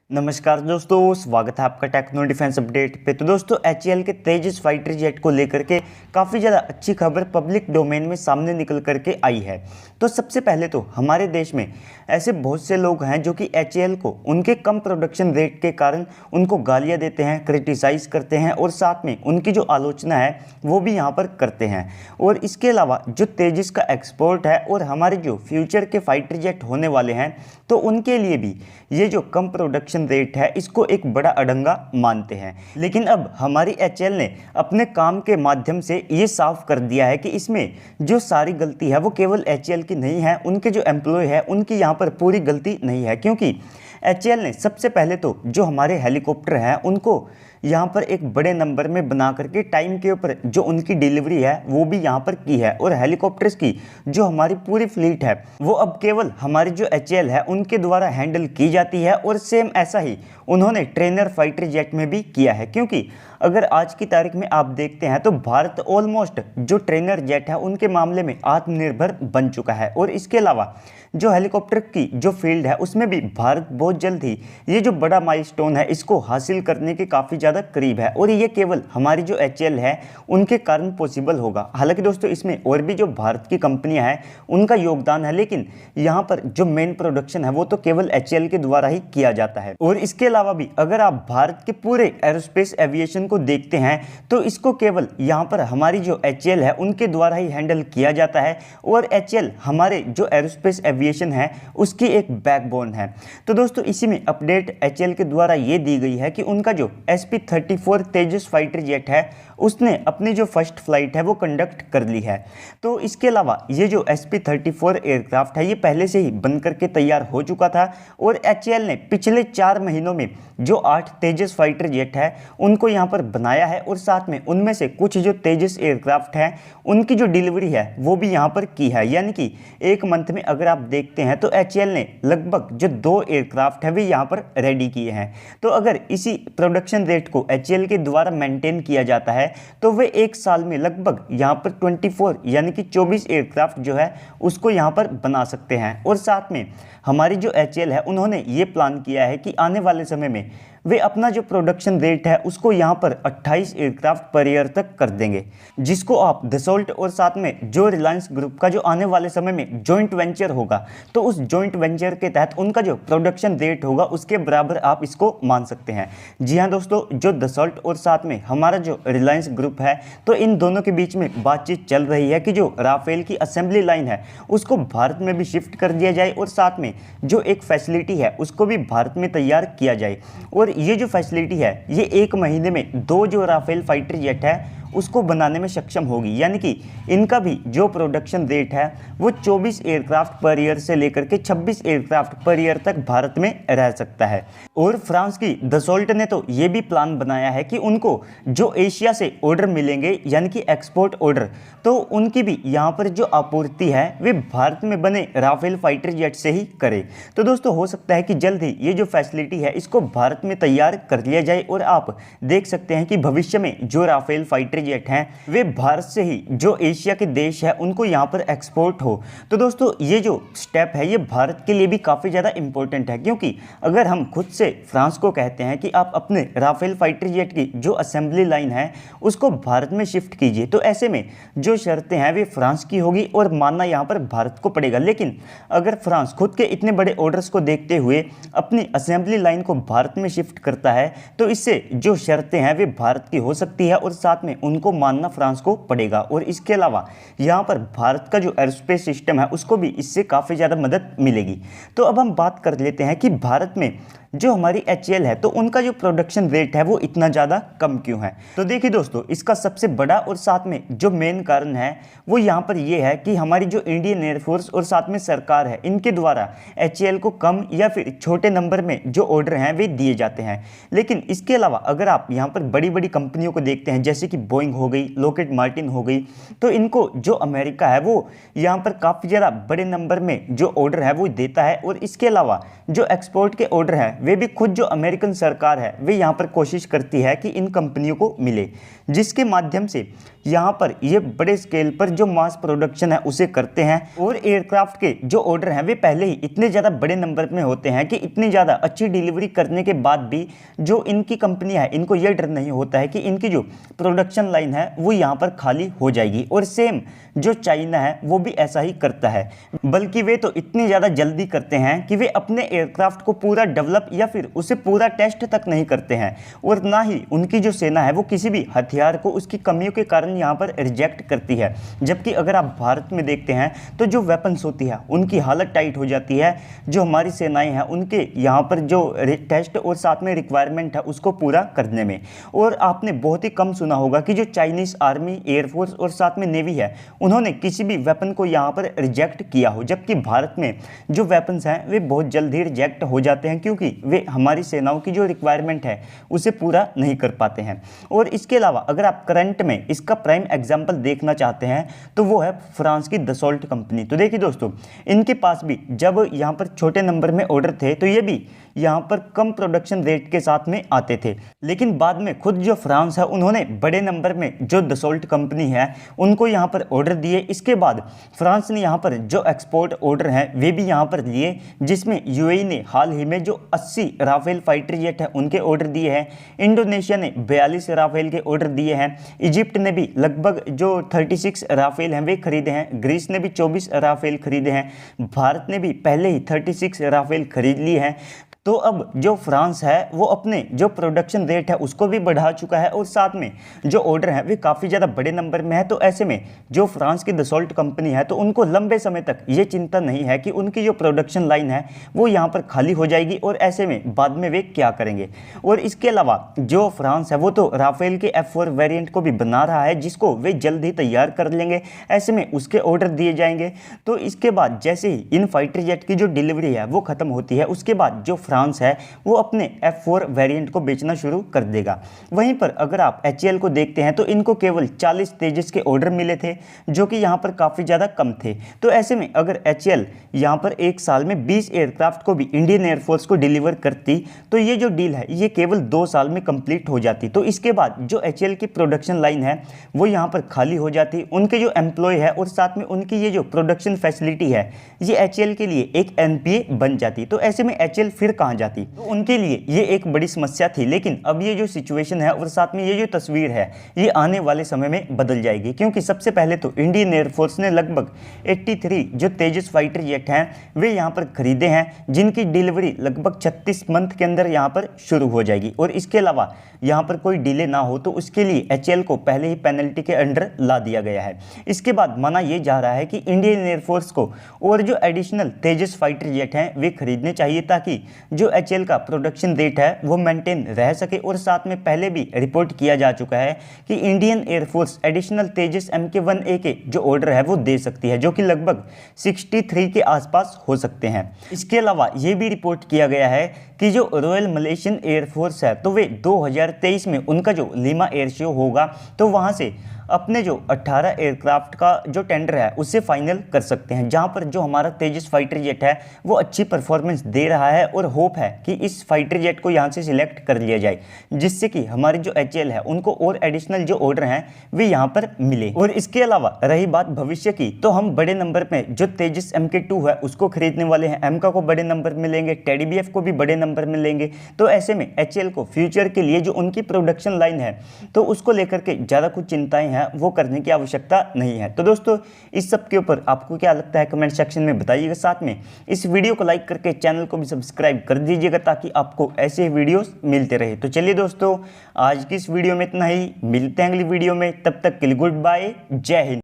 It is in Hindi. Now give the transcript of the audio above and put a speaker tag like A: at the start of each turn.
A: नमस्कार दोस्तों, स्वागत है आपका टेक्नो डिफेंस अपडेट पे। तो दोस्तों एचएएल के तेजस फाइटर जेट को लेकर के काफ़ी ज़्यादा अच्छी खबर पब्लिक डोमेन में सामने निकल करके आई है। तो सबसे पहले तो हमारे देश में ऐसे बहुत से लोग हैं जो कि एचएएल को उनके कम प्रोडक्शन रेट के कारण उनको गालियां देते हैं, क्रिटिसाइज़ करते हैं और साथ में उनकी जो आलोचना है वो भी यहाँ पर करते हैं। और इसके अलावा जो तेजस का एक्सपोर्ट है और हमारे जो फ्यूचर के फाइटर जेट होने वाले हैं तो उनके लिए भी ये जो कम प्रोडक्शन रेट है इसको एक बड़ा अड़ंगा मानते हैं। लेकिन अब हमारी एचएएल ने अपने काम के माध्यम से ये साफ कर दिया है कि इसमें जो सारी गलती है वो केवल एचएएल की नहीं है, उनके जो एम्प्लॉय है उनकी यहाँ पर पूरी गलती नहीं है। क्योंकि एचएएल ने सबसे पहले तो जो हमारे हेलीकॉप्टर हैं उनको यहाँ पर एक बड़े नंबर में बना करके टाइम के ऊपर जो उनकी डिलीवरी है वो भी यहाँ पर की है। और हेलीकॉप्टर्स की जो हमारी पूरी फ्लीट है वो अब केवल हमारी जो एचएएल है उनके द्वारा हैंडल की जाती है। और सेम ऐसा ही उन्होंने ट्रेनर फाइटर जेट में भी किया है। क्योंकि अगर आज की तारीख में आप देखते हैं तो भारत ऑलमोस्ट जो ट्रेनर जेट है उनके मामले में आत्मनिर्भर बन चुका है। और इसके अलावा जो हेलीकॉप्टर की जो फील्ड है उसमें भी भारत बहुत जल्द ही ये जो बड़ा माइलस्टोन है इसको हासिल करने के काफ़ी ज़्यादा करीब है। और ये केवल हमारी जो एचएएल है उनके कारण पॉसिबल होगा। हालांकि दोस्तों इसमें और भी जो भारत की कंपनियां हैं उनका योगदान है, लेकिन यहाँ पर जो मेन प्रोडक्शन है वो तो केवल एचएएल के द्वारा ही किया जाता है। और इसके अलावा भी अगर आप भारत के पूरे एरोस्पेस एविएशन को देखते हैं तो इसको केवल यहाँ पर हमारी जो एचएएल है उनके द्वारा ही हैंडल किया जाता है। और एचएएल हमारे जो एरोस्पेस एविएशन है उसकी एक बैकबोन है। तो दोस्तों इसी में अपडेट एचएएल के द्वारा ये दी गई है कि उनका जो SP-34 तेजस फाइटर जेट है उसने अपनी जो फर्स्ट फ्लाइट है वो कंडक्ट कर ली है। तो इसके अलावा ये जो SP-34 एयरक्राफ्ट है ये पहले से ही बन करके तैयार हो चुका था। और एचएएल ने पिछले 4 महीनों में जो 8 तेजस फाइटर जेट है उनको यहाँ पर बनाया है। और साथ में उनमें से कुछ जो तेजस एयरक्राफ्ट हैं उनकी जो डिलीवरी है वो भी यहाँ पर की है। यानी कि एक मंथ में अगर आप देखते हैं तो एचएएल ने लगभग जो 2 एयरक्राफ्ट है वे यहाँ पर रेडी किए हैं। तो अगर इसी प्रोडक्शन रेट को एचएएल के द्वारा मेंटेन किया जाता है तो वे एक साल में लगभग यहाँ पर 24 यानी कि 24 एयरक्राफ्ट जो है उसको यहाँ पर बना सकते हैं। और साथ में हमारी जो एचएएल है उन्होंने ये प्लान किया है कि आने वाले समय में वे अपना जो प्रोडक्शन रेट है उसको यहाँ पर 28 एयरक्राफ्ट पर ईयर तक कर देंगे, जिसको आप दसोल्ट और साथ में जो रिलायंस ग्रुप का जो आने वाले समय में जॉइंट वेंचर होगा तो उस जॉइंट वेंचर के तहत उनका जो प्रोडक्शन रेट होगा उसके बराबर आप इसको मान सकते हैं। जी हाँ दोस्तों, जो दसोल्ट और साथ में हमारा जो रिलायंस ग्रुप है तो इन दोनों के बीच में बातचीत चल रही है कि जो राफेल की असेंबली लाइन है उसको भारत में भी शिफ्ट कर दिया जाए और साथ में जो एक फैसिलिटी है उसको भी भारत में तैयार किया जाए। और ये जो फैसिलिटी है ये 1 महीने में 2 जो राफेल फाइटर जेट है उसको बनाने में सक्षम होगी। यानी कि इनका भी जो प्रोडक्शन रेट है वो 24 एयरक्राफ्ट पर ईयर से लेकर के 26 एयरक्राफ्ट पर ईयर तक भारत में रह सकता है। और फ्रांस की दसोल्ट ने तो ये भी प्लान बनाया है कि उनको जो एशिया से ऑर्डर मिलेंगे यानी कि एक्सपोर्ट ऑर्डर, तो उनकी भी यहाँ पर जो आपूर्ति है वे भारत में बने राफेल फाइटर जेट से ही करे। तो दोस्तों हो सकता है कि जल्द ही ये जो फैसिलिटी है इसको भारत में तैयार कर लिया जाए और आप देख सकते हैं कि भविष्य में जो राफेल फाइटर जेट हैं वे भारत से ही जो एशिया के देश है उनको यहाँ पर एक्सपोर्ट हो। तो दोस्तों ये जो स्टेप है ये भारत के लिए भी काफ़ी ज़्यादा इंपॉर्टेंट है। क्योंकि अगर हम खुद से फ्रांस को कहते हैं कि आप अपने राफेल फाइटर जेट की जो असेंबली लाइन है उसको भारत में शिफ्ट कीजिए, तो ऐसे में जो शर्तें हैं वे फ्रांस की होगी और मानना यहाँ पर भारत को पड़ेगा। लेकिन अगर फ्रांस खुद के इतने बड़े ऑर्डर्स को देखते हुए अपनी असेंबली लाइन को भारत में शिफ्ट करता है तो इससे जो शर्तें हैं वे भारत की हो सकती है और साथ में उनको मानना फ्रांस को पड़ेगा। और इसके अलावा यहाँ पर भारत का जो एरोस्पेस सिस्टम है उसको भी इससे काफ़ी ज़्यादा मदद मिलेगी। तो अब हम बात कर लेते हैं कि भारत में जो हमारी एचएएल है तो उनका जो प्रोडक्शन रेट है वो इतना ज़्यादा कम क्यों है। तो देखिए दोस्तों, इसका सबसे बड़ा और साथ में जो मेन कारण है वो यहाँ पर ये है कि हमारी जो इंडियन एयरफोर्स और साथ में सरकार है इनके द्वारा एचएएल को कम या फिर छोटे नंबर में जो ऑर्डर हैं वे दिए जाते हैं। लेकिन इसके अलावा अगर आप यहाँ पर बड़ी बड़ी कंपनियों को देखते हैं जैसे कि बोइंग हो गई, लॉकहीड मार्टिन हो गई, तो इनको जो अमेरिका है वो यहाँ पर काफ़ी ज़्यादा बड़े नंबर में जो ऑर्डर है वो देता है। और इसके अलावा जो एक्सपोर्ट के ऑर्डर हैं वे भी खुद जो अमेरिकन सरकार है वे यहाँ पर कोशिश करती है कि इन कंपनियों को मिले, जिसके माध्यम से यहाँ पर ये बड़े स्केल पर जो मास प्रोडक्शन है उसे करते हैं। और एयरक्राफ्ट के जो ऑर्डर हैं वे पहले ही इतने ज़्यादा बड़े नंबर में होते हैं कि इतनी ज़्यादा अच्छी डिलीवरी करने के बाद भी जो इनकी कंपनी है इनको ये डर नहीं होता है कि इनकी जो प्रोडक्शन लाइन है वो यहाँ पर खाली हो जाएगी। और सेम जो चाइना है वो भी ऐसा ही करता है, बल्कि वे तो इतनी ज़्यादा जल्दी करते हैं कि वे अपने एयरक्राफ्ट को पूरा डेवलप या फिर उसे पूरा टेस्ट तक नहीं करते हैं। और ना ही उनकी जो सेना है वो किसी भी हथियार को उसकी कमियों के कारण यहाँ पर रिजेक्ट करती है। जबकि अगर आप भारत में देखते हैं तो जो वेपन्स होती है उनकी हालत टाइट हो जाती है। जो हमारी सेनाएं हैं उनके यहाँ पर जो टेस्ट और साथ में रिक्वायरमेंट है उसको पूरा करने में। और आपने बहुत ही कम सुना होगा कि जो चाइनीज़ आर्मी, एयरफोर्स और साथ में नेवी है उन्होंने किसी भी वेपन को यहाँ पर रिजेक्ट किया हो। जबकि भारत में जो वेपन्स हैं वे बहुत जल्द ही रिजेक्ट हो जाते हैं, क्योंकि वे हमारी सेनाओं की जो रिक्वायरमेंट है उसे पूरा नहीं कर पाते हैं। और इसके अलावा अगर आप करंट में इसका प्राइम एग्जाम्पल देखना चाहते हैं तो वो है फ्रांस की दसॉल्ट कंपनी। तो देखिए दोस्तों, इनके पास भी जब यहाँ पर छोटे नंबर में ऑर्डर थे तो ये भी यहाँ पर कम प्रोडक्शन रेट के साथ में आते थे, लेकिन बाद में खुद जो फ्रांस है उन्होंने बड़े नंबर में जो दसॉल्ट कंपनी है उनको यहाँ पर ऑर्डर दिए। इसके बाद फ्रांस ने यहाँ पर जो एक्सपोर्ट ऑर्डर हैं वे भी यहाँ पर लिए, जिसमें यूएई ने हाल ही में जो 80 राफेल फाइटर जेट है उनके ऑर्डर दिए हैं। इंडोनेशिया ने 42 राफेल के ऑर्डर दिए हैं। इजिप्ट ने भी लगभग जो 36 राफेल हैं वे खरीदे हैं। ग्रीस ने भी 24 राफेल खरीदे हैं। भारत ने भी पहले ही 36 राफेल खरीद लिए हैं। तो अब जो फ्रांस है वो अपने जो प्रोडक्शन रेट है उसको भी बढ़ा चुका है और साथ में जो ऑर्डर है वे काफ़ी ज़्यादा बड़े नंबर में है। तो ऐसे में जो फ्रांस की दसॉल्ट कंपनी है तो उनको लंबे समय तक ये चिंता नहीं है कि उनकी जो प्रोडक्शन लाइन है वो यहाँ पर खाली हो जाएगी और ऐसे में बाद में वे क्या करेंगे। और इसके अलावा जो फ्रांस है वो तो राफेल के F4 वेरिएंट को भी बना रहा है, जिसको वे जल्द ही तैयार कर लेंगे। ऐसे में उसके ऑर्डर दिए जाएंगे। तो इसके बाद जैसे ही इन फाइटर जेट की जो डिलीवरी है वो खत्म होती है, उसके बाद जो फ्रांस है वो अपने F4 वेरिएंट को बेचना शुरू कर देगा। वहीं पर अगर आप HAL को देखते हैं तो इनको केवल 40 तेजस के ऑर्डर मिले थे, जो कि यहाँ पर काफ़ी ज़्यादा कम थे। तो ऐसे में अगर HAL यहाँ पर एक साल में 20 एयरक्राफ्ट को भी इंडियन एयरफोर्स को डिलीवर करती तो ये जो डील है ये केवल 2 साल में कंप्लीट हो जाती। तो इसके बाद जो HAL की प्रोडक्शन लाइन है वो यहाँ पर खाली हो जाती। उनके जो एम्प्लॉय है और साथ में उनकी ये जो प्रोडक्शन फैसिलिटी है ये HAL के लिए एक NPA बन जाती। तो ऐसे में HAL फिर कहाँ जाती? तो उनके लिए ये एक बड़ी समस्या थी। लेकिन अब ये जो सिचुएशन है और साथ में ये जो तस्वीर है ये आने वाले समय में बदल जाएगी, क्योंकि सबसे पहले तो इंडियन एयरफोर्स ने लगभग 83 जो तेजस फाइटर जेट हैं वे यहाँ पर खरीदे हैं, जिनकी डिलीवरी लगभग 36 मंथ के अंदर यहाँ पर शुरू हो जाएगी। और इसके अलावा यहाँ पर कोई डिले ना हो तो उसके लिए HAL को पहले ही पेनल्टी के अंडर ला दिया गया है। इसके बाद माना यह जा रहा है कि इंडियन एयरफोर्स को और जो एडिशनल तेजस फाइटर जेट हैं वे खरीदने चाहिए, ताकि जो HAL का प्रोडक्शन रेट है वो मेंटेन रह सके। और साथ में पहले भी रिपोर्ट किया जा चुका है कि इंडियन एयरफोर्स एडिशनल तेजस MK1A के जो ऑर्डर है वो दे सकती है, जो कि लगभग 63 के आसपास हो सकते हैं। इसके अलावा ये भी रिपोर्ट किया गया है कि जो रॉयल मलेशियन एयरफोर्स है तो वे 2023 में उनका जो लीमा एयर शो होगा तो वहाँ से अपने जो 18 एयरक्राफ्ट का जो टेंडर है उसे फाइनल कर सकते हैं, जहां पर जो हमारा तेजस फाइटर जेट है वो अच्छी परफॉर्मेंस दे रहा है। और होप है कि इस फाइटर जेट को यहां से सिलेक्ट कर लिया जाए, जिससे कि हमारी जो HAL है उनको और एडिशनल जो ऑर्डर हैं वे यहां पर मिले। और इसके अलावा रही बात भविष्य की, तो हम बड़े नंबर में जो तेजस MK2 है उसको खरीदने वाले हैं। एमका को बड़े नंबर मिलेंगे, टेडी BF को भी बड़े नंबर मिलेंगे। तो ऐसे में HAL को फ्यूचर के लिए जो उनकी प्रोडक्शन लाइन है तो उसको लेकर के ज़्यादा कुछ चिंताएं वो करने की आवश्यकता नहीं है। तो दोस्तों, इस सब के ऊपर आपको क्या लगता है कमेंट सेक्शन में बताइएगा। साथ में इस वीडियो को लाइक करके चैनल को भी सब्सक्राइब कर दीजिएगा, ताकि आपको ऐसे वीडियोस मिलते रहे। तो चलिए दोस्तों, आज की इस वीडियो में इतना ही। मिलते हैं अगली वीडियो में, तब तक के लिए गुड बाय, जय हिंद।